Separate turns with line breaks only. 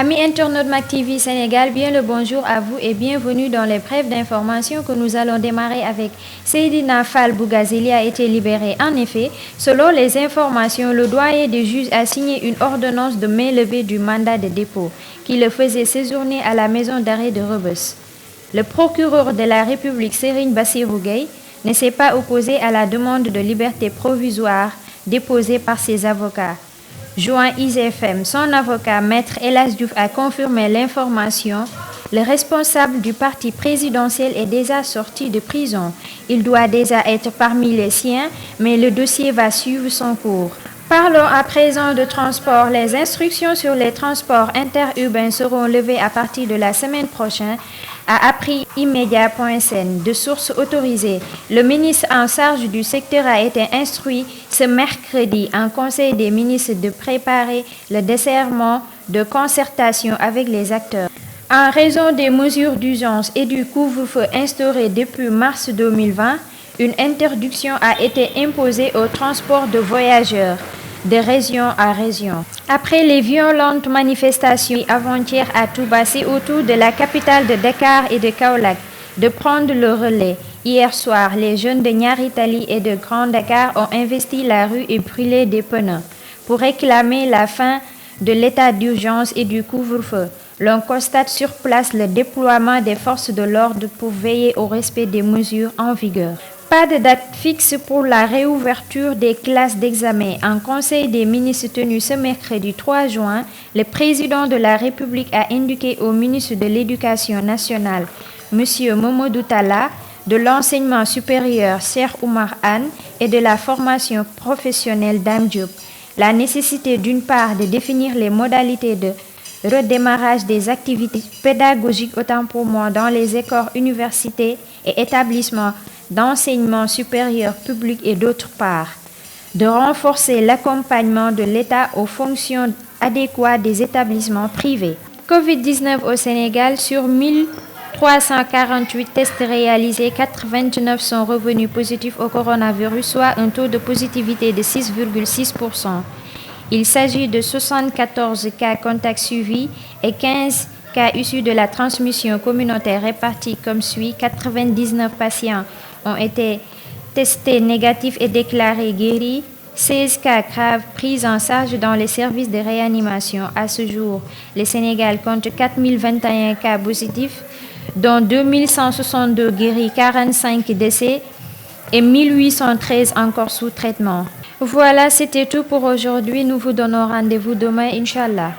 Amis internautes Mak TV Sénégal, bien le bonjour à vous et bienvenue dans les brèves d'information que nous allons démarrer avec. Seydina Fall Bougazeli a été libéré. En effet, selon les informations, le doyen des juges a signé une ordonnance de mainlevée du mandat de dépôt qui le faisait séjourner à la maison d'arrêt de Rebeuss. Le procureur de la République, Serigne Bassirou Gueye, ne s'est pas opposé à la demande de liberté provisoire déposée par ses avocats. Joint ISFM, son avocat, Maître El Hadji Diouf, a confirmé l'information. Le responsable du parti présidentiel est déjà sorti de prison. Il doit déjà être parmi les siens, mais le dossier va suivre son cours. Parlons à présent de transport. Les instructions sur les transports interurbains seront levées à partir de la semaine prochaine, a appris immédiat.sn de sources autorisées. Le ministre en charge du secteur a été instruit ce mercredi en Conseil des ministres de préparer le desserrement de concertation avec les acteurs. En raison des mesures d'urgence et du couvre-feu instauré depuis mars 2020, une interdiction a été imposée au transport de voyageurs de région à région. Après les violentes manifestations avant-hier à Touba, c'est au tour de la capitale de Dakar et de Kaolack de prendre le relais. Hier soir, les jeunes de Niary Tally et de Grand Dakar ont investi la rue et brûlé des pneus pour réclamer la fin de l'état d'urgence et du couvre-feu. L'on constate sur place le déploiement des forces de l'ordre pour veiller au respect des mesures en vigueur. Pas de date fixe pour la réouverture des classes d'examen. En Conseil des ministres tenu ce mercredi 3 juin, le président de la République a indiqué au ministre de l'Éducation nationale, M. Mamadou Talla, de l'enseignement supérieur, Cheikh Oumar Anne, et de la formation professionnelle, Dame Diop, la nécessité d'une part de définir les modalités de redémarrage des activités pédagogiques autant pour moi dans les écoles, universités et établissements d'enseignement supérieur public et d'autre part, de renforcer l'accompagnement de l'État aux fonctions adéquates des établissements privés. Covid-19 au Sénégal, sur 1348 tests réalisés, 89 sont revenus positifs au coronavirus, soit un taux de positivité de 6,6%. Il s'agit de 74 cas contacts suivis et 15 cas issus de la transmission communautaire répartis comme suit. 99 patients ont été testés négatifs et déclarés guéris. 16 cas graves pris en charge dans les services de réanimation. À ce jour, le Sénégal compte 4021 cas positifs, dont 2162 guéris, 45 décès et 1813 encore sous traitement. Voilà, c'était tout pour aujourd'hui. Nous vous donnons rendez-vous demain, Inch'Allah.